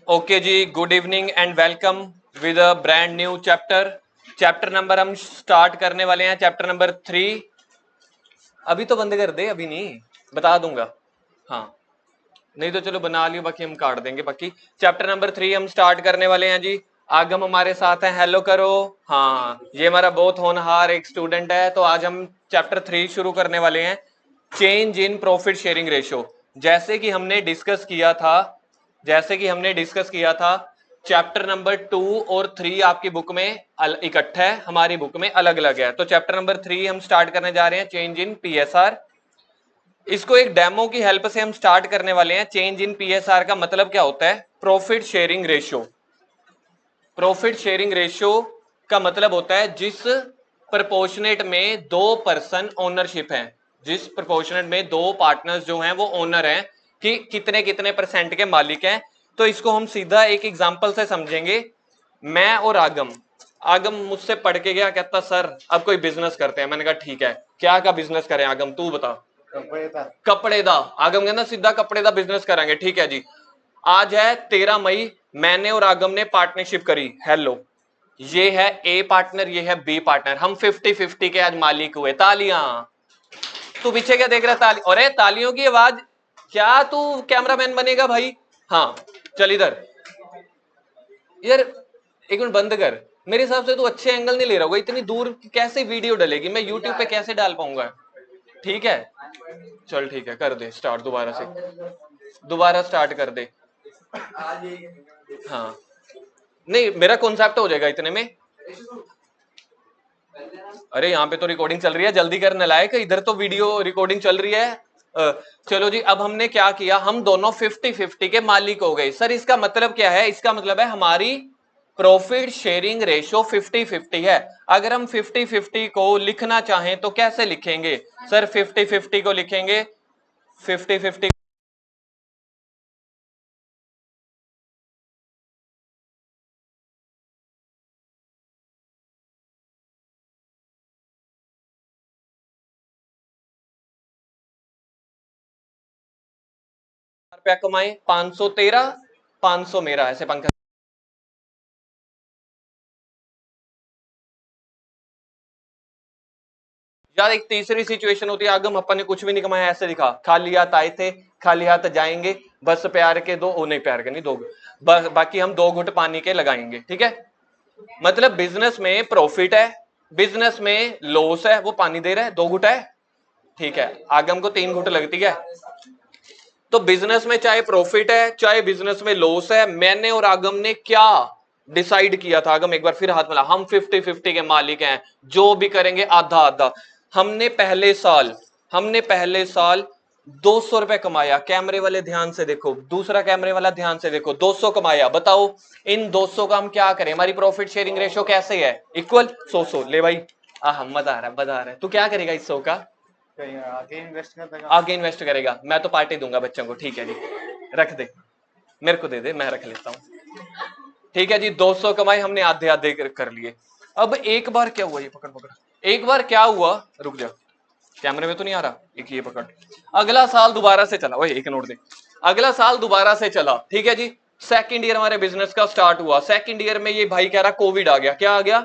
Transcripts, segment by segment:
Okay जी, good evening and welcome with a brand new chapter number हम start करने वाले हैं, चैप्टर नंबर 3। अभी तो बंद कर दे, अभी नहीं बता दूंगा। हाँ, नहीं तो चलो बना लियो, बाकी हम काट देंगे। बाकी चैप्टर नंबर 3 हम स्टार्ट करने वाले हैं जी। आगम हमारे साथ है, हेलो करो। हाँ, ये हमारा बहुत होनहार एक स्टूडेंट है। तो आज हम चैप्टर 3 शुरू करने वाले हैं, change in profit sharing ratio. जैसे कि हमने डिस्कस किया था चैप्टर नंबर 2 और 3 आपकी बुक में इकट्ठा है, हमारी बुक में अलग अलग है। तो चैप्टर नंबर 3 हम स्टार्ट करने जा रहे हैं, चेंज इन पीएसआर। इसको एक डेमो की हेल्प से हम स्टार्ट करने वाले हैं। चेंज इन पीएसआर का मतलब क्या होता है? Profit sharing ratio. Profit sharing ratio का मतलब होता है जिस प्रपोर्शनेट में दो पर्सन ओनरशिप है, जिस प्रपोर्शनेट में दो पार्टनर्स जो हैं वो ओनर हैं, कि कितने कितने परसेंट के मालिक हैं। तो इसको हम सीधा एक एग्जांपल से समझेंगे। मैं और आगम मुझसे पढ़ के गया, कहता सर अब कोई बिजनेस करते हैं। मैंने कहा ठीक है, क्या का बिजनेस करें आगम, तू बता। कपड़े दा। आगम कहना सीधा कपड़े दा बिजनेस करेंगे। ठीक है जी। आज है 13 मई, मैंने और आगम ने पार्टनरशिप करी। हेलो, ये है ए पार्टनर, ये है बी पार्टनर, हम 50-50 के आज मालिक हुए। तालियां। तू पीछे क्या देख रहा है? ताली, अरे तालियों की आवाज। क्या तू कैमरामैन बनेगा भाई? हाँ, चल इधर। यार एक मिनट बंद कर। मेरे हिसाब से तू अच्छे एंगल नहीं ले रहा होगा, इतनी दूर कैसे वीडियो डलेगी? मैं यूट्यूब पे कैसे डाल पाऊंगा? ठीक है, चल ठीक है, कर दे स्टार्ट दोबारा से, दोबारा स्टार्ट कर दे। हाँ, नहीं मेरा कॉन्सेप्ट हो जाएगा इतने में। अरे यहाँ पे तो रिकॉर्डिंग चल रही है, जल्दी कर नालायक, इधर तो वीडियो रिकॉर्डिंग चल रही है। चलो जी, अब हमने क्या किया, हम दोनों 50-50 के मालिक हो गए। सर इसका मतलब क्या है? इसका मतलब है हमारी प्रॉफिट शेयरिंग रेशियो 50-50 है। अगर हम 50-50 को लिखना चाहें तो कैसे लिखेंगे? सर 50-50 को लिखेंगे 50-50 रुपया कमाए, 500 तेरा, 500 मेरा, ऐसे पंखा। यार एक तीसरी सिचुएशन होती है, आगम अपन ने कुछ भी नहीं कमाया, ऐसे दिखा, खाली हाथ आए थे खाली हाथ जाएंगे, बस प्यार के दो, ओ नहीं प्यार के नहीं, दो बस, बाकी हम 2 घुट पानी के लगाएंगे। ठीक है, मतलब बिजनेस में प्रॉफिट है, बिजनेस में लॉस है, वो पानी दे रहा है, 2 घुट है। ठीक है, आगम को 3 घुट लगती है। तो बिजनेस में चाहे प्रॉफिट है चाहे बिजनेस में लॉस है, मैंने और आगम ने क्या डिसाइड किया था? आगम एक बार फिर हाथ मिला। हम 50-50 के मालिक हैं, जो भी करेंगे आधा आधा। हमने पहले साल 200 रुपए कमाया। कैमरे वाले ध्यान से देखो, दूसरा कैमरे वाला ध्यान से देखो, 200 कमाया। बताओ इन 200 का हम क्या करें? हमारी प्रॉफिट शेयरिंग रेशियो कैसे है? इक्वल 100-100। ले भाई, मजा आ रहा है, मजा आ रहा है। तू क्या करेगा इस 100 का? आगे इन्वेस्ट करेगा। मैं तो पार्टी दूंगा बच्चों को। ठीक है जी, रख दे, मेरे को दे दे, मैं रख लेता हूँ। ठीक है जी, 200 कमाए हमने, आधे आधे कर लिए। अब एक बार क्या हुआ, ये पकड़ पकड़, एक बार क्या हुआ, रुक जा, कैमरे में तो नहीं आ रहा, एक ये पकड़। अगला साल दोबारा से चला, ओए एक नोट दे। अगला साल दोबारा से चला। ठीक है जी, सेकंड ईयर हमारे बिजनेस का स्टार्ट हुआ। सेकंड ईयर में ये भाई कह रहा कोविड आ गया। क्या आ गया?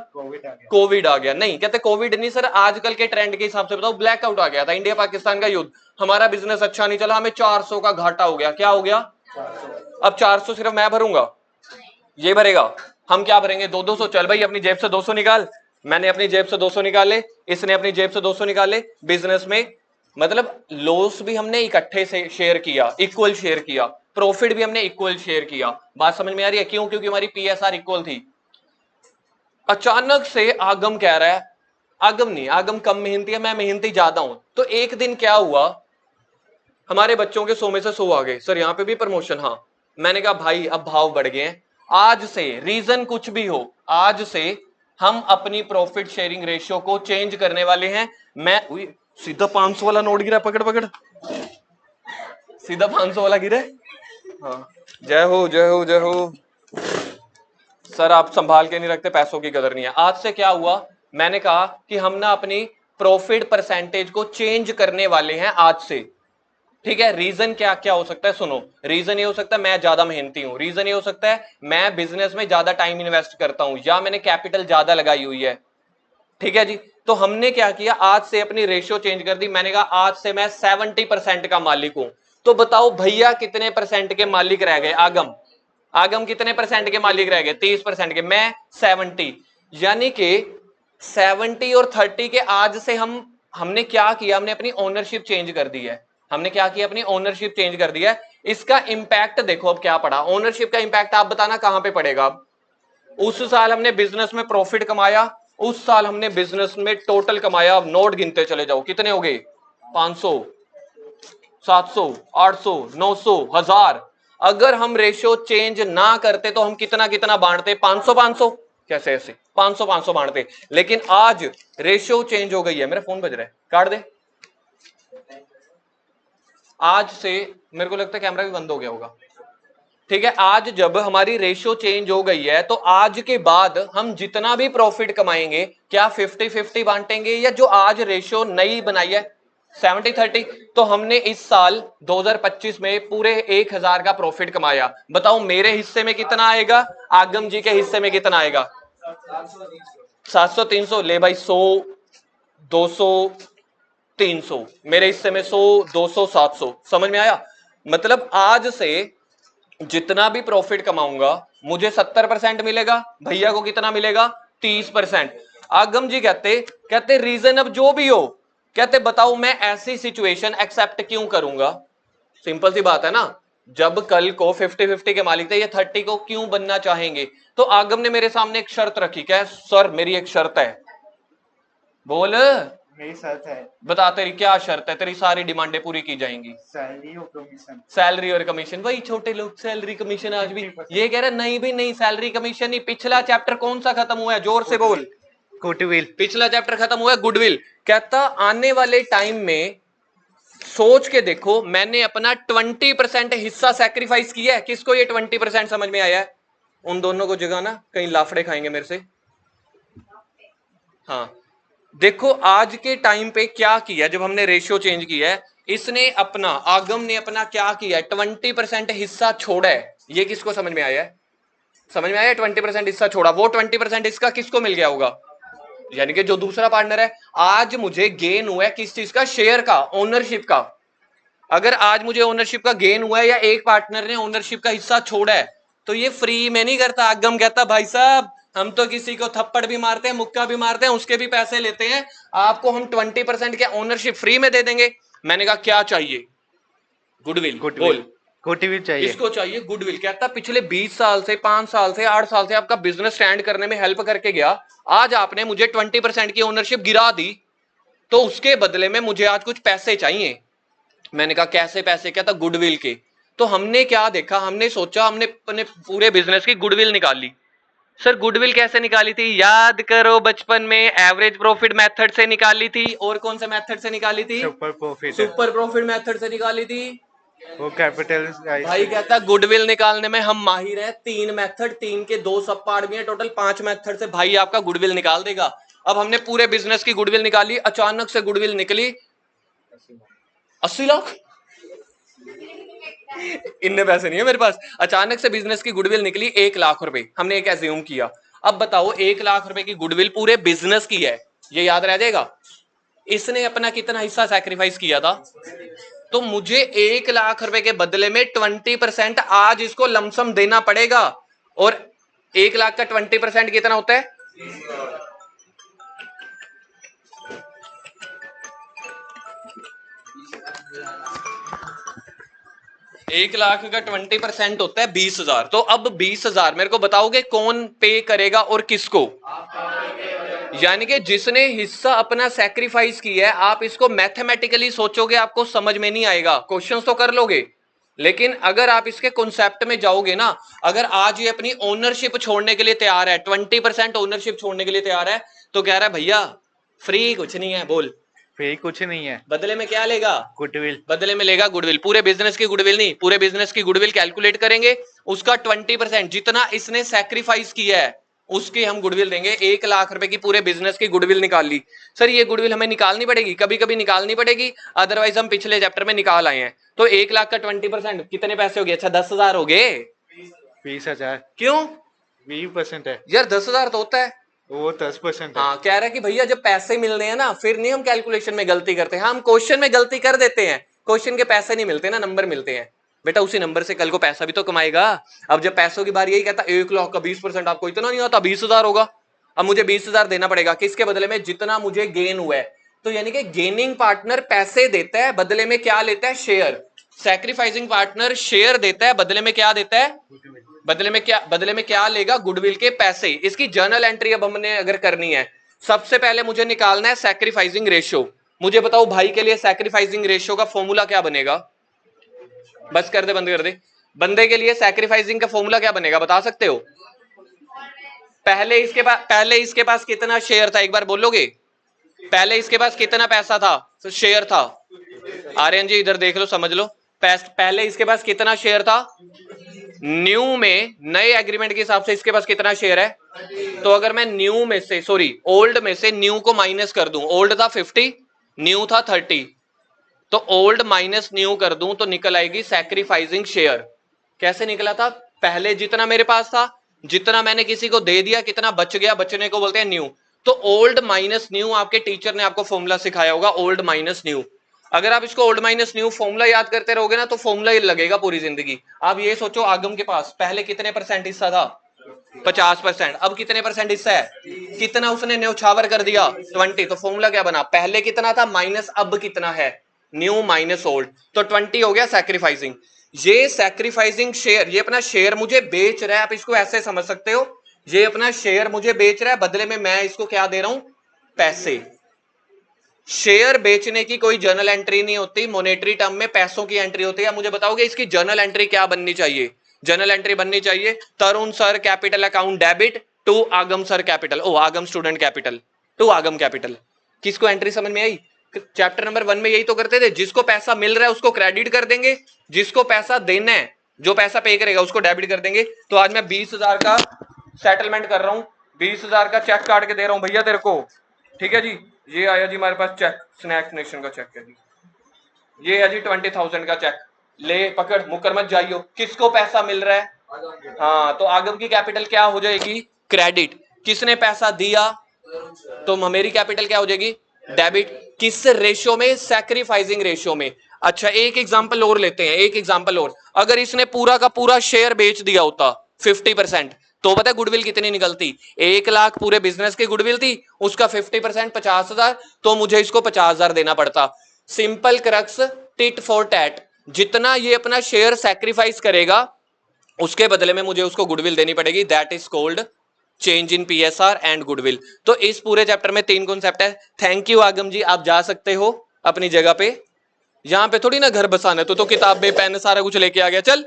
कोविड आ गया। नहीं कहते कोविड नहीं सर, आजकल के ट्रेंड के हिसाब से बताओ, ब्लैकआउट आ गया था, इंडिया पाकिस्तान का युद्ध। हमारा बिजनेस अच्छा नहीं चला, हमें 400 का घाटा हो गया। क्या हो गया? अब 400 सिर्फ मैं भरूंगा, ये भरेगा। हम क्या भरेंगे? 200-200। चल भाई अपनी जेब से 200 निकाल। मैंने अपनी जेब से 200 निकाले, इसने अपनी जेब से 200 निकाले। बिजनेस में मतलब लॉस भी हमने इकट्ठे से शेयर किया, इक्वल शेयर किया, प्रॉफिट भी हमने इक्वल शेयर किया। बात समझ में आ रही है? क्यों? क्योंकि हमारी पीएसआर इक्वल थी। अचानक से आगम कह रहा है, आगम नहीं, आगम कम मेहनती है, मैं मेहनती ज्यादा हूं। तो एक दिन क्या हुआ, हमारे बच्चों के 100 में से 100 आ गए। सर यहाँ पे भी प्रमोशन। हाँ, मैंने कहा भाई अब भाव बढ़ गए हैं, आज से रीजन कुछ भी हो, आज से हम अपनी प्रॉफिट शेयरिंग रेशियो को चेंज करने वाले हैं। मैं सीधा 500 वाला नोट गिरा, पकड़ पकड़, सीधा 500 वाला गिरे। हाँ, जय हो जय हो जय हो। सर आप संभाल के नहीं रखते, पैसों की कदर नहीं है। आज से क्या हुआ, मैंने कहा कि हम ना अपनी प्रॉफिट परसेंटेज को चेंज करने वाले हैं आज से। ठीक है, रीजन क्या क्या हो सकता है, सुनो। रीजन ये हो सकता है मैं ज्यादा मेहनती हूं, रीजन ये हो सकता है मैं बिजनेस में ज्यादा टाइम इन्वेस्ट करता हूं, या मैंने कैपिटल ज्यादा लगाई हुई है। ठीक है जी, तो हमने क्या किया, आज से अपनी रेशियो चेंज कर दी। मैंने कहा आज से मैं 70% का मालिक हूं। तो बताओ भैया कितने परसेंट के मालिक रह गए? आगम, आगम कितने परसेंट के मालिक रह गए? 30% के, मैं 70। यानी कि 70 और 30 के आज से हमने क्या किया, हमने अपनी ओनरशिप चेंज कर दी है। हमने क्या किया, अपनी ओनरशिप चेंज कर दी है। इसका इंपैक्ट देखो अब क्या पड़ा, ओनरशिप का इंपैक्ट आप बताना कहां पे पड़ेगा। उस साल हमने बिजनेस में प्रॉफिट कमाया, उस साल हमने बिजनेस में टोटल कमाया, अब नोट गिनते चले जाओ कितने हो गए, 500, 700, 800, 900, 1000। अगर हम रेशियो चेंज ना करते तो हम कितना कितना बांटते, 500 500, कैसे ऐसे 500 500 बांटते। लेकिन आज रेशियो चेंज हो गई है। मेरा फोन बज रहा है, काट दे। आज से मेरे को लगता है कैमरा भी बंद हो गया होगा। ठीक है, आज जब हमारी रेशियो चेंज हो गई है तो आज के बाद हम जितना भी प्रॉफिट कमाएंगे, क्या 50-50 बांटेंगे, या जो आज रेशियो नई बनाई है 70-30। तो हमने इस साल 2025 में पूरे 1000 का प्रॉफिट कमाया। बताओ मेरे हिस्से में कितना आएगा, आगम जी के हिस्से में कितना आएगा? 700 300, ले भाई 100 200 300, मेरे हिस्से में 100 200 700। समझ में आया? मतलब आज से जितना भी प्रॉफिट कमाऊंगा मुझे 70% मिलेगा, भैया को कितना मिलेगा? 30%। आगम जी कहते रीजन अब जो भी हो, कहते बताओ मैं ऐसी सिचुएशन एक्सेप्ट क्यों करूंगा। सिंपल सी बात है ना, जब कल को 50-50 के मालिक थे, ये 30 को क्यों बनना चाहेंगे? तो आगम ने मेरे सामने एक शर्त रखी, क्या? सर मेरी एक शर्त है। बोल। मेरी शर्त है। बता तेरी क्या शर्त है? तेरी सारी डिमांडें पूरी की जाएंगी। सैलरी और कमीशन। सैलरी और कमीशन, वही छोटे लोग सैलरी कमीशन आज भी ये कह रहे नहीं भी नहीं, सैलरी कमीशन नहीं। पिछला चैप्टर कौन सा खत्म हुआ है, जोर से बोल। गुडविल। पिछला चैप्टर खत्म हुआ है गुडविल। कहता आने वाले टाइम में सोच के देखो, मैंने अपना 20% हिस्सा सैक्रिफाइस किया है। किसको ये 20% समझ में आया है? उन दोनों को जगाना, कहीं लाफड़े खाएंगे मेरे से। हाँ देखो आज के टाइम पे क्या किया, जब हमने रेशियो चेंज किया है, इसने अपना, आगम ने अपना क्या किया है, 20% हिस्सा छोड़ा है। ये किसको समझ में आया है? समझ में आया? 20% हिस्सा छोड़ा, वो 20% इसका किसको मिल गया होगा? यानी कि जो दूसरा पार्टनर है। आज मुझे गेन हुआ है किस चीज का? शेयर का, ओनरशिप का। अगर आज मुझे ओनरशिप का गेन हुआ है या एक पार्टनर ने ओनरशिप का हिस्सा छोड़ा है, तो ये फ्री में नहीं करता। आगम कहता भाई साहब हम तो किसी को थप्पड़ भी मारते हैं, मुक्का भी मारते हैं, उसके भी पैसे लेते हैं, आपको हम 20% के ओनरशिप फ्री में दे देंगे। मैंने कहा क्या चाहिए? गुडविल। बोल। गुडविल चाहिए। इसको चाहिए गुडविल। कहता पिछले 20 साल से, 5 साल से, 8 साल से आपका बिजनेस स्टैंड करने में हेल्प करके गया, आज आपने मुझे 20% की ओनरशिप गिरा दी, तो उसके बदले में मुझे आज कुछ पैसे चाहिए। मैंने कहा कैसे पैसे? कहता गुडविल के। तो हमने क्या देखा, हमने सोचा, हमने अपने पूरे बिजनेस की गुडविल निकाली। सर गुडविल कैसे निकाली थी? याद करो बचपन में एवरेज प्रॉफिट मेथड से निकाली थी। और कौन से मेथड से निकाली थी? Super profit. Super profit method से निकाली थी। वो कैपिटल भाई कहता गुडविल निकालने में हम माहिर हैं, 3 मेथड, 3 के 2 सब पार्ट भी हैं, टोटल 5 मेथड से भाई आपका गुडविल निकाल देगा। अब हमने पूरे बिजनेस की गुडविल निकाली। अचानक से गुडविल निकली 80 लाख। इतने पैसे नहीं है मेरे पास। अचानक से बिजनेस की गुडविल निकली 1 लाख रुपए। हमने एक एज्यूम किया। अब बताओ 1 लाख रुपए की गुडविल पूरे बिजनेस की है, ये याद रह जाएगा। इसने अपना कितना हिस्सा सैक्रिफाइस किया था? तो मुझे 1 लाख रुपए के बदले में 20% आज इसको लमसम देना पड़ेगा। और 1 लाख का 20% कितना होता है? 1 लाख का 20% होता है 20,000। तो अब 20,000 मेरे को बताओगे कौन पे करेगा और किसको? यानी कि जिसने हिस्सा अपना सैक्रिफाइस किया है। आप इसको मैथमेटिकली सोचोगे आपको समझ में नहीं आएगा, क्वेश्चंस तो कर लोगे, लेकिन अगर आप इसके कॉन्सेप्ट में जाओगे ना, अगर आज ये अपनी ओनरशिप छोड़ने के लिए तैयार है, 20% ओनरशिप छोड़ने के लिए तैयार है, तो कह रहा है भैया फ्री कुछ नहीं है। बोल। फ्री कुछ नहीं है। बदले में क्या लेगा? गुडविल। बदले में लेगा गुडविल। पूरे बिजनेस की गुडविल नहीं, पूरे बिजनेस की गुडविल कैलकुलेट करेंगे, उसका 20% जितना इसने सैक्रिफाइस किया है उसकी हम गुडविल देंगे। 1 लाख रुपए की पूरे बिजनेस की गुडविल निकाल ली। सर ये गुडविल हमें निकालनी पड़ेगी? कभी कभी निकालनी पड़ेगी, अदरवाइज हम पिछले चैप्टर में निकाल आए हैं। तो 1 लाख का 20% कितने पैसे हो गए? अच्छा 10,000 हो गए। 20,000। क्यों 20% है यार? 10,000 तो होता है। वो 10% है। हाँ, कह रहा है कि भैया जब पैसे मिलने हैं ना फिर नहीं हम कैलकुलेशन में गलती करते हैं, हम क्वेश्चन में गलती कर देते हैं, क्वेश्चन के पैसे नहीं मिलते ना, नंबर मिलते हैं। बेटा उसी नंबर से कल को पैसा भी तो कमाएगा। अब जब पैसों की बारी, यही कहता 1 लाख का 20% आपको इतना नहीं आता, 20,000 होगा। अब मुझे 20,000 देना पड़ेगा, किसके बदले में? जितना मुझे गेन हुआ है। तो यानी कि गेनिंग पार्टनर पैसे देता है, बदले में क्या लेता है? शेयर। सैक्रिफाइसिंग पार्टनर शेयर देता है, बदले में क्या देता है? बदले में क्या लेगा? गुडविल के पैसे। इसकी जर्नल एंट्री अब हमने अगर करनी है, सबसे पहले मुझे निकालना है सैक्रिफाइसिंग रेशियो। मुझे बताओ भाई के लिए सैक्रिफाइसिंग रेशियो का फॉर्मूला क्या बनेगा? बस कर दे, बंद कर दे। बंदे के लिए सैक्रिफाइसिंग का फॉर्मूला क्या बनेगा, बता सकते हो? पहले इसके पास कितना शेयर था, एक बार बोलोगे? पहले इसके पास कितना पैसा था, तो शेयर था? आर्यन जी इधर देख लो, समझ लो। पहले इसके पास कितना शेयर था? न्यू में, नए एग्रीमेंट के हिसाब से इसके पास कितना शेयर है? तो अगर मैं न्यू में से, सॉरी ओल्ड में से न्यू को माइनस कर दूं, ओल्ड था 50, न्यू था 30, तो ओल्ड माइनस न्यू कर दूं तो निकल आएगी सैक्रिफाइसिंग शेयर। कैसे निकला था? पहले जितना मेरे पास था, जितना मैंने किसी को दे दिया, कितना बच गया, बचने को बोलते हैं न्यू। तो ओल्ड माइनस न्यू, आपके टीचर ने आपको फॉर्मूला सिखाया होगा, ओल्ड माइनस न्यू। अगर आप इसको ओल्ड माइनस न्यू फॉर्मूला याद करते रहोगे ना तो फॉर्मूला ही लगेगा पूरी जिंदगी। आप ये सोचो, आगम के पास पहले कितने % हिस्सा था? 50%। अब कितने % हिस्सा है? कितना उसने न्यौछावर कर दिया? 20। तो फॉर्मूला क्या बना? पहले कितना था माइनस अब कितना है? न्यू माइनस ओल्ड, तो 20 हो गया सैक्रिफाइसिंग। ये सैक्रिफाइसिंग शेयर, ये अपना शेयर मुझे बेच रहा है, आप इसको ऐसे समझ सकते हो, ये अपना शेयर मुझे बेच रहा है, बदले में मैं इसको क्या दे रहा हूं? पैसे। शेयर बेचने की कोई जर्नल एंट्री नहीं होती, मॉनेटरी टर्म में पैसों की एंट्री होती है। मुझे बताओगे इसकी जर्नल एंट्री क्या बननी चाहिए? जर्नल एंट्री बननी चाहिए Tarun sir capital account debit to Agam sir capital, ओ Agam student capital to Agam capital. किसको एंट्री समझ में आई? चैप्टर नंबर 1 में यही तो करते थे, जिसको पैसा मिल रहा है उसको क्रेडिट कर देंगे, जिसको पैसा देना है, जो पैसा पे करेगा उसको डेबिट कर देंगे। तो आज मैं 20,000 का सेटलमेंट कर रहा हूं, 20,000 का चेक काट के दे रहा हूं भैया तेरे को, ठीक है जी। ये आया जी हमारे पास चेक, स्नैक्स नेशन का चेक है जी, ये है जी 20,000 का चेक, ले पकड़, मुकर मत जाइयो। किसको पैसा मिल रहा है? हाँ, तो आगम की कैपिटल क्या हो जाएगी? क्रेडिट। किसने पैसा दिया? तो मेरी कैपिटल क्या हो जाएगी? डेबिट। किस रेशियो में? सैक्रिफाइसिंग रेशियो में। अच्छा एक एग्जांपल और लेते हैं, एक एग्जांपल और। अगर इसने पूरा का पूरा शेयर बेच दिया होता 50%, तो पता है गुडविल कितनी निकलती? 1 लाख पूरे बिजनेस की गुडविल थी, उसका 50% 50,000, तो मुझे इसको 50,000 देना पड़ता। Simple crux, tit for tat. जितना ये अपना शेयर सैक्रिफाइस करेगा उसके बदले में मुझे उसको गुडविल देनी पड़ेगी, that is called change in PSR and goodwill. तो इस पूरे चैप्टर में 3 कॉन्सेप्ट है। थैंक यू आगम जी, आप जा सकते हो अपनी जगह पे। यहां पे थोड़ी ना घर बसाना है, तो किताबें पेन सारा कुछ लेके आ गया, चल।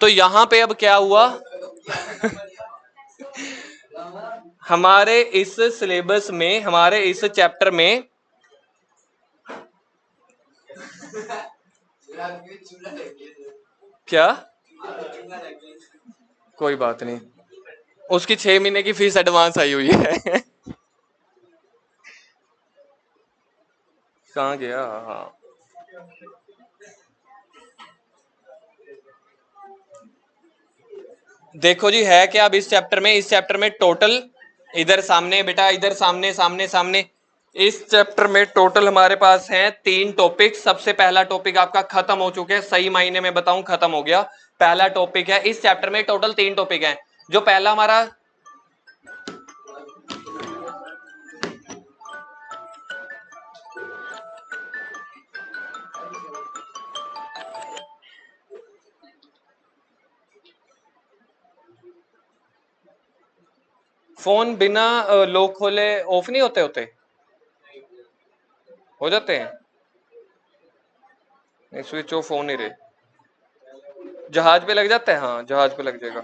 तो यहां पे अब क्या हुआ? हमारे इस सिलेबस में, हमारे इस चैप्टर में क्या, कोई बात नहीं, उसकी 6 महीने की फीस एडवांस आई हुई है। कहाँ गया? हाँ, देखो जी है क्या अब इस चैप्टर में? इस चैप्टर में टोटल, इधर सामने बेटा, इधर सामने सामने सामने, इस चैप्टर में टोटल हमारे पास हैं 3 टॉपिक। सबसे पहला टॉपिक आपका खत्म हो चुके हैं, सही मायने में बताऊं खत्म हो गया। पहला टॉपिक है इस चैप्टर में, टोटल 3 टॉपिक हैं। जो पहला हमारा फोन बिना लॉक खोले ऑफ नहीं होते? हो जाते हैं? नहीं, स्विच ऑफ हो नहीं रहे। जहाज पे लग जाता है? हाँ जहाज पे लग जाएगा।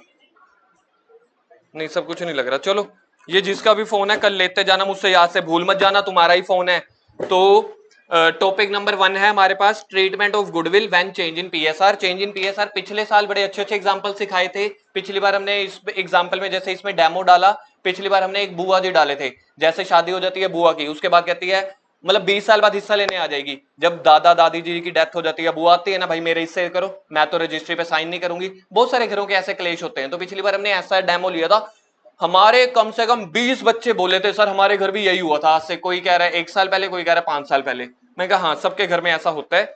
नहीं सब कुछ नहीं लग रहा। चलो ये जिसका भी फोन है कल लेते जाना, मुझसे याद से भूल मत जाना, तुम्हारा ही फोन है। तो टॉपिक नंबर 1 है हमारे पास treatment of goodwill when change in PSR. Change in PSR पिछले साल बड़े अच्छे अच्छे एग्जांपल सिखाए थे। पिछली बार हमने इस एग्जांपल में, जैसे इसमें डेमो डाला, पिछली बार हमने एक बुआ जी डाले थे, जैसे शादी हो जाती है बुआ की, उसके बाद कहती है मतलब 20 साल बाद हिस्सा लेने आ जाएगी। जब दादा दादी जी की डेथ हो जाती है, बुआ आती है ना, भाई मेरे हिस्से करो, मैं तो रजिस्ट्री पे साइन नहीं करूंगी। बहुत सारे घरों के ऐसे क्लेश होते हैं। तो पिछली बार हमने ऐसा डेमो लिया था, हमारे कम से कम 20 बच्चे बोले थे सर हमारे घर भी यही हुआ था। आज से कोई कह रहा है 1 साल पहले, कोई कह रहा है 5 साल पहले। मैं कहा हाँ, सबके घर में ऐसा होता है।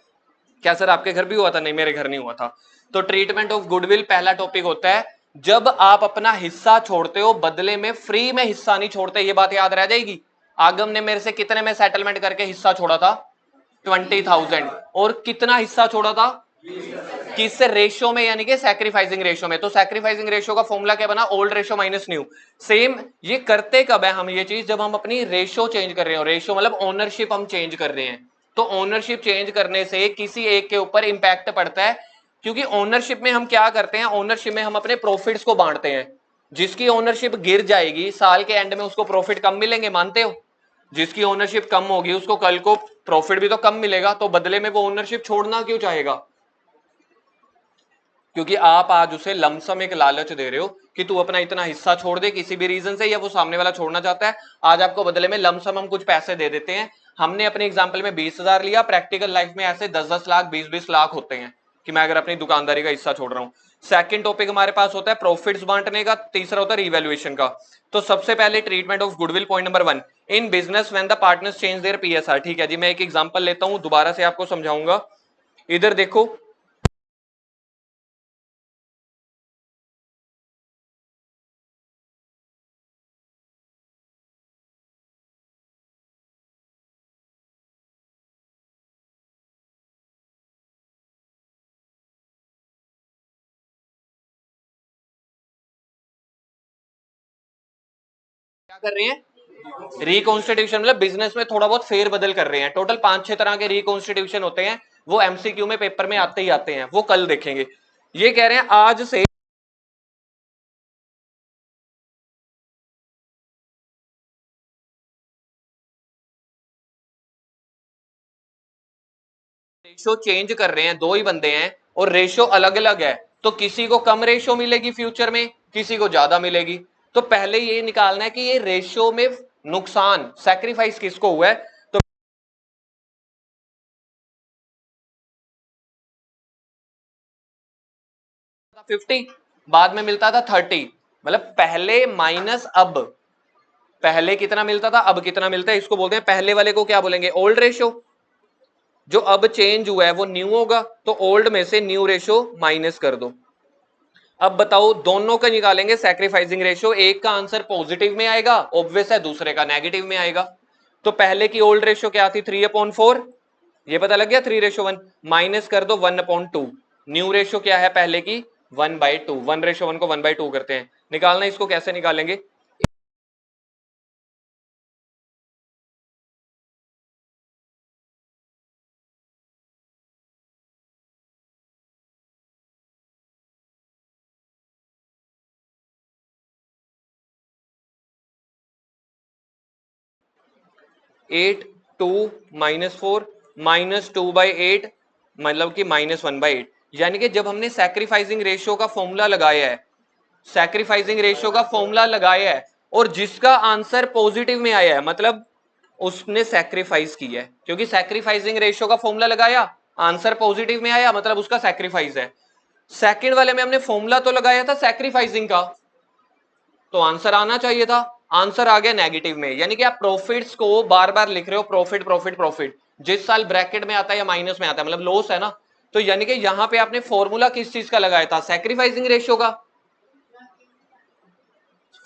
क्या सर आपके घर भी हुआ था? नहीं, मेरे घर नहीं हुआ था। तो ट्रीटमेंट ऑफ गुडविल पहला टॉपिक होता है, जब आप अपना हिस्सा छोड़ते हो बदले में फ्री में हिस्सा नहीं छोड़ते। ये बात याद रह जाएगी। आगम ने मेरे से कितने में सेटलमेंट करके हिस्सा छोड़ा था? 20,000। और कितना हिस्सा छोड़ा था? किससे? रेशो में, यानी कि सैक्रिफाइसिंग रेशो में। तो सैक्रिफाइसिंग रेशो का फॉर्मूला क्या बना? Old ratio minus new. Same ये करते कब है हम ये चीज? जब हम अपनी रेशो चेंज कर रहे हो। रेशो मतलब ओनरशिप हम चेंज कर रहे हैं। तो ओनरशिप चेंज करने से किसी एक के ऊपर इंपैक्ट पड़ता है, क्योंकि ओनरशिप में हम क्या करते हैं? ओनरशिप में हम अपने प्रॉफिट्स को बांटते हैं। जिसकी ओनरशिप गिर जाएगी साल के एंड में उसको प्रॉफिट कम मिलेंगे, मानते हो? जिसकी ओनरशिप कम होगी उसको कल को प्रॉफिट भी तो कम मिलेगा। तो बदले में वो ओनरशिप छोड़ना क्यों चाहेगा? क्योंकि आप आज उसे लमसम एक लालच दे रहे हो कि तू अपना इतना हिस्सा छोड़ दे किसी भी रीजन से, या वो सामने वाला छोड़ना चाहता है। आज आपको बदले में लमसम हम कुछ पैसे दे देते हैं। हमने अपने एग्जाम्पल में 20,000 लिया, प्रैक्टिकल लाइफ में ऐसे 10-10 लाख 20-20 लाख होते हैं कि मैं अगर अपनी दुकानदारी का हिस्सा छोड़ रहा हूं। सेकंड टॉपिक हमारे पास होता है प्रॉफिट्स बांटने का, तीसरा होता है रिवैल्यूएशन का। तो सबसे पहले treatment of goodwill, point number 1, in business when the partners change their PSR. ठीक है जी, मैं एक एग्जांपल लेता हूं, दोबारा से आपको समझाऊंगा। इधर देखो, क्या कर रहे हैं? रिकॉन्स्टिट्यूशन, मतलब बिजनेस में थोड़ा बहुत फेर बदल कर रहे हैं। टोटल 5-6 तरह के रिकॉन्स्टिट्यूशन होते हैं, वो एमसीक्यू में पेपर में आते ही आते हैं, वो कल देखेंगे। ये कह रहे हैं आज से रेशो चेंज कर रहे हैं, दो ही बंदे हैं और रेशो अलग अलग है। तो किसी को कम रेशो मिलेगी फ्यूचर में, किसी को ज्यादा मिलेगी। तो पहले ये निकालना है कि ये रेशो में नुकसान, सैक्रिफाइस किसको हुआ है। तो 50, बाद में मिलता था 30, मतलब पहले माइनस अब। पहले कितना मिलता था, अब कितना मिलता है, इसको बोलते हैं। पहले वाले को क्या बोलेंगे? Old ratio. जो अब चेंज हुआ है वो न्यू होगा, तो ओल्ड में से न्यू रेशो माइनस कर दो। अब बताओ, दोनों का निकालेंगे सैक्रिफाइसिंग रेशो, एक का आंसर पॉजिटिव में आएगा ऑब्वियस है, दूसरे का नेगेटिव में आएगा। तो पहले की ओल्ड रेशो क्या थी? 3/4, ये पता लग गया। 3:1 माइनस कर दो 1/2। न्यू रेशो क्या है पहले की? 1/2। 1:1 को 1/2 करते हैं। निकालना, इसको कैसे निकालेंगे? एट, 2 - 4, -2/8, मतलब कि -1/8। यानी कि जब हमने सैक्रिफाइसिंग रेशियो का फॉर्मूला लगाया है, सैक्रिफाइसिंग रेशियो का फॉर्मूला लगाया है, और जिसका आंसर पॉजिटिव में आया है, मतलब उसने सैक्रिफाइस किया है। क्योंकि सैक्रिफाइसिंग रेशियो का फॉर्मूला लगाया, आंसर पॉजिटिव में आया, मतलब उसका सैक्रिफाइस है। सेकंड वाले में हमने फॉर्मूला तो लगाया था सैक्रिफाइसिंग का, तो आंसर आना चाहिए था, आंसर आ गया नेगेटिव में। यानी कि आप प्रॉफिट्स को बार बार लिख रहे हो, प्रॉफिट प्रॉफिट प्रॉफिट। जिस साल ब्रैकेट में आता है या माइनस में आता है, मतलब लॉस है ना। तो यानी कि यहां पे आपने फॉर्मूला किस चीज का लगाया था? सैक्रिफाइसिंग रेशियो का।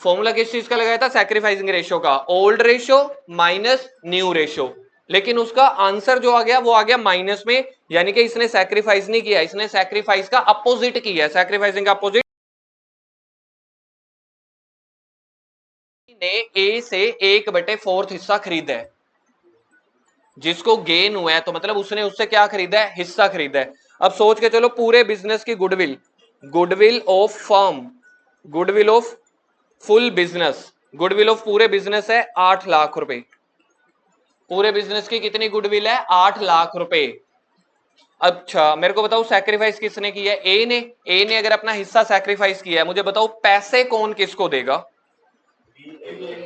फॉर्मूला किस चीज का लगाया था? सैक्रिफाइसिंग रेशियो का। Old ratio minus new ratio, लेकिन उसका आंसर जो आ गया वो आ गया माइनस में। यानी कि इसने सैक्रिफाइस नहीं किया, इसने सैक्रिफाइस का अपोजिट किया है। सैक्रिफाइसिंग का अपोजिट ने ए से 1/4 हिस्सा खरीदा है। जिसको गेन हुआ है तो मतलब उसने उससे क्या खरीदा है? हिस्सा खरीदा है। अब सोच के चलो, पूरे बिजनेस की goodwill, goodwill of firm, goodwill of full business, goodwill of पूरे बिजनेस है 8 लाख रुपए। पूरे बिजनेस की कितनी गुडविल है? 8 लाख रुपए। अच्छा मेरे को बताओ, सैक्रिफाइस किसने किया है? ए ने। ए ने अगर अपना हिस्सा सैक्रिफाइस किया है, मुझे बताओ पैसे कौन किसको देगा?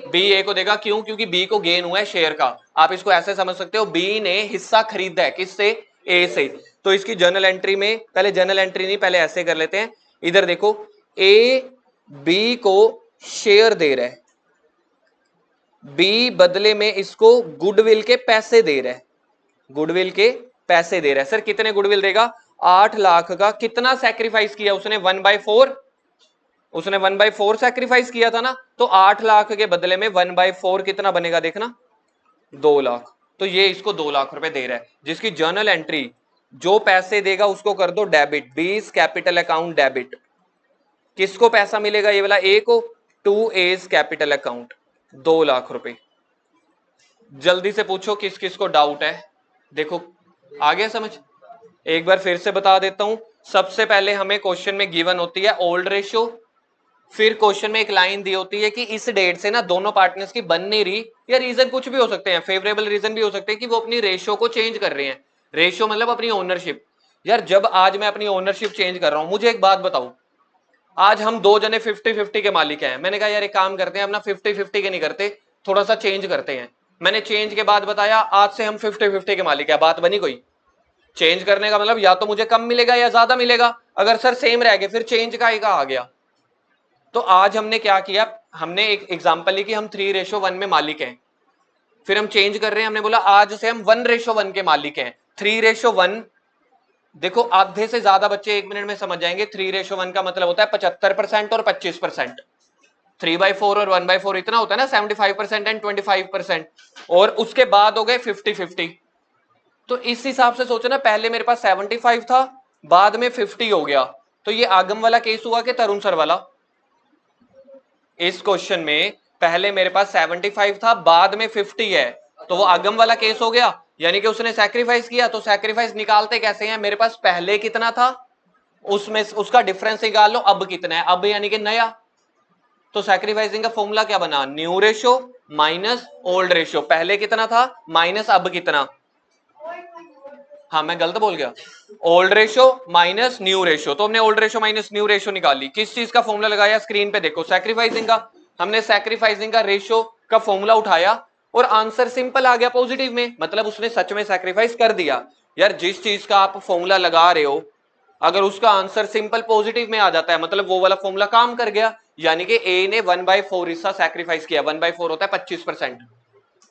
बी ए को देगा, क्यों? क्योंकि बी को गेन हुआ है शेयर का। आप इसको ऐसे समझ सकते हो, बी ने हिस्सा खरीदा है किससे? ए से। तो इसकी जर्नल एंट्री में, पहले जर्नल एंट्री नहीं, पहले ऐसे कर लेते हैं। इधर देखो, ए बी को शेयर दे रहा है, बी बदले में इसको गुडविल के पैसे दे रहा है, गुडविल के पैसे दे रहा है। सर कितने गुडविल देगा? 8 लाख का। कितना सैक्रिफाइस किया उसने? 1/4। उसने 1/4 सैक्रिफाइस किया था ना, तो 8 लाख के बदले में 1/4 कितना बनेगा देखना? 2 लाख। तो ये इसको 2 लाख रुपए दे रहा है, जिसकी जर्नल एंट्री, जो पैसे देगा उसको कर दो डेबिट, बीस कैपिटल अकाउंट डेबिट। किसको पैसा मिलेगा? ये वाला ए को, two as capital account, 2 lakh रुपए। जल्दी से पूछो किस किस को डाउट है। देखो आ गया समझ? एक बार फिर से बता देता हूं। सबसे पहले हमें क्वेश्चन में गिवन होती है ओल्ड रेशियो, फिर क्वेश्चन में एक लाइन दी होती है कि इस डेट से ना दोनों पार्टनर्स की बन नहीं रही, या रीजन कुछ भी हो सकते हैं, फेवरेबल रीजन भी हो सकते हैं कि वो अपनी रेशियो को चेंज कर रहे हैं। रेशियो मतलब अपनी ओनरशिप। यार जब आज मैं अपनी ओनरशिप चेंज कर रहा हूं, मुझे एक बात बताओ, आज हम दो जने 50-50 के मालिक हैं, मैंने कहा यार एक काम करते हैं, अपना 50-50 के नहीं करते, थोड़ा सा चेंज करते हैं। मैंने चेंज के बाद बताया आज से हम 50-50 के मालिक है, बात बनी कोई? चेंज करने का मतलब या तो मुझे कम मिलेगा या ज्यादा मिलेगा। अगर सर सेम रह गए फिर चेंज का आ गया। तो आज हमने क्या किया, हमने एक एग्जांपल ली कि हम 3:1 में मालिक हैं, फिर हम चेंज कर रहे हैं, हमने बोला आज से हम 1:1 के मालिक हैं। 3:1, देखो आधे से ज्यादा बच्चे 1 मिनट में समझ जाएंगे। 3:1 का मतलब होता है 75% और 25%। 3/4 और 1/4 इतना होता है ना, 75% एंड 25%। और उसके बाद हो गए 50-50। तो इस हिसाब से सोचो ना, पहले मेरे पास 75 था, बाद में 50 हो गया। तो ये आगम वाला केस हुआ कि तरुण सर वाला? इस क्वेश्चन में पहले मेरे पास 75 था, बाद में 50 है, तो वो आगम वाला केस हो गया, यानी कि उसने सैक्रिफाइस किया। तो सैक्रिफाइस निकालते कैसे हैं? मेरे पास पहले कितना था उसमें उसका डिफरेंस निकाल लो, अब कितना है, अब यानी कि नया। तो सैक्रिफाइसिंग का फॉर्मूला क्या बना? New ratio minus old ratio. पहले कितना था माइनस अब कितना? हाँ मैं गलत बोल गया, old ratio minus new ratio. तो हमने old ratio minus new ratio निकाली। किस चीज का फॉर्मूला लगाया? स्क्रीन पे देखो, सैक्रिफाइसिंग का। हमने सैक्रिफाइसिंग का रेशियो का फॉर्मूला उठाया और आंसर सिंपल आ गया पॉजिटिव में, मतलब उसने सच में सैक्रिफाइस कर दिया। यार जिस चीज का आप फॉर्मूला लगा रहे हो, अगर उसका आंसर सिंपल पॉजिटिव में आ जाता है, मतलब वो वाला फॉर्मूला काम कर गया। यानी कि ए ने 1/4 हिस्सा सैक्रिफाइस किया। 1/4 होता है 25%,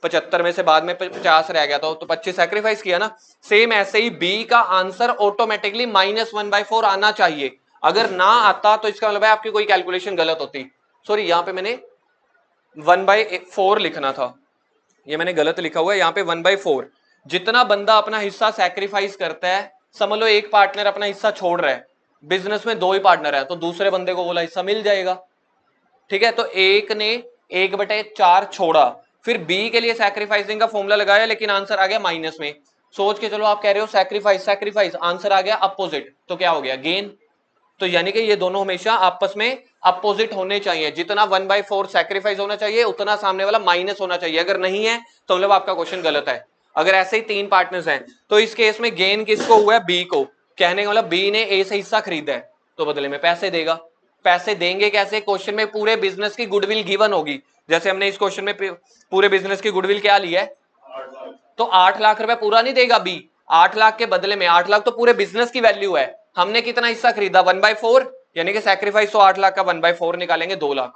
75 में से बाद में 50 रह गया था, तो 25 सैक्रिफाइस किया ना। सेम ऐसे ही बी का आंसर ऑटोमेटिकली -1/4 आना चाहिए। अगर ना आता तो इसका मतलब है आपकी कोई कैलकुलेशन गलत होती। सॉरी, यहाँ पे मैंने 1/4 लिखना था, ये मैंने गलत लिखा हुआ है। यहाँ पे 1/4 जितना बंदा अपना हिस्सा सैक्रिफाइस करता है, समझ लो एक पार्टनर अपना हिस्सा छोड़ रहा है, बिजनेस में 2 ही पार्टनर है, तो दूसरे बंदे को बोला हिस्सा मिल जाएगा। ठीक है, तो एक ने 1/4 छोड़ा, फिर बी के लिए सैक्रिफाइसिंग का फॉर्मूला लगाया, लेकिन आंसर आ गया माइनस में। सोच के चलो, आप कह रहे हो सैक्रिफाइस सैक्रिफाइस, आंसर आ गया अपोजिट, तो क्या हो गया? गेन। तो यानी कि ये दोनों हमेशा आपस में अपोजिट होने चाहिए। जितना 1/4 सैक्रिफाइस होना चाहिए, उतना सामने वाला माइनस होना चाहिए। अगर नहीं है तो मतलब आपका क्वेश्चन गलत है। अगर ऐसे ही 3 पार्टनर्स हैं, तो इस केस में गेन किसको हुआ है? बी को। कहने का मतलब बी ने ए से हिस्सा खरीदा है, तो बदले में पैसे देगा। पैसे देंगे कैसे? क्वेश्चन में पूरे बिजनेस की गुडविल गिवन होगी। जैसे हमने इस क्वेश्चन में पूरे बिजनेस की गुडविल क्या ली है, तो 8 लाख रुपए पूरा नहीं देगा बी। 8 लाख के बदले में, 8 लाख तो पूरे बिजनेस की वैल्यू है, हमने कितना हिस्सा खरीदा? 1/4, यानी कि सैक्रिफाइस तो 8 लाख का 1/4 निकालेंगे 2 लाख।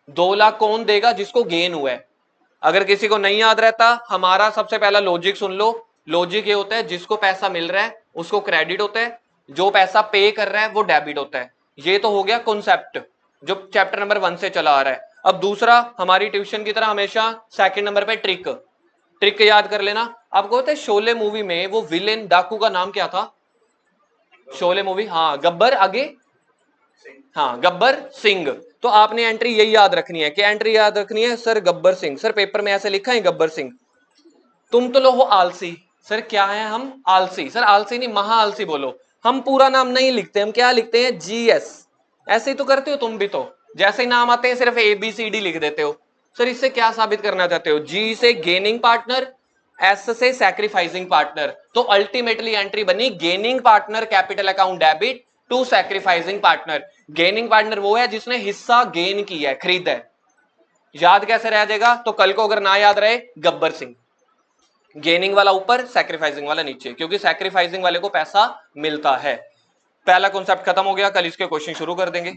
2 लाख कौन देगा? जिसको गेन हुआ है। अगर किसी को नहीं याद रहता, हमारा सबसे पहला लॉजिक सुन लो। लॉजिक ये होता है, जिसको पैसा मिल रहा है उसको क्रेडिट होता है, जो पैसा पे कर रहा है वो डेबिट होता है। ये तो हो गया कॉन्सेप्ट जो चैप्टर नंबर 1 से चला आ रहा है। अब दूसरा, हमारी ट्यूशन की तरह हमेशा सेकंड नंबर पे ट्रिक। ट्रिक याद कर लेना। आपको पता है शोले मूवी में वो विलेन डाकू का नाम क्या था? शोले मूवी, हाँ गब्बर, आगे हाँ गब्बर सिंह। तो आपने एंट्री यही याद रखनी है। क्या एंट्री याद रखनी है? Sir Gabbar Singh. Sir paper में ऐसे लिखा है गब्बर सिंह। तुम तो लो हो आलसी। सर क्या है हम? आलसी। सर आलसी नहीं, महा आलसी बोलो। हम पूरा नाम नहीं लिखते, हम क्या लिखते हैं? GS। ऐसे ही तो करते हो तुम भी, तो जैसे ही नाम आते हैं सिर्फ ABCD लिख देते हो। सर इससे क्या साबित करना चाहते हो? G से गेनिंग पार्टनर, S से सैक्रिफाइसिंग पार्टनर, तो अल्टीमेटली एंट्री बनी gaining partner capital account debit to sacrificing partner. Gaining partner वो है जिसने हिस्सा गेन किया है, खरीदा है। याद कैसे रह जाएगा? तो कल को अगर ना याद रहे, गब्बर सिंह, गेनिंग वाला ऊपर, सैक्रिफाइसिंग वाला नीचे, क्योंकि सैक्रिफाइसिंग वाले को पैसा मिलता है। पहला कॉन्सेप्ट खत्म हो गया, कल इसके क्वेश्चन शुरू कर देंगे।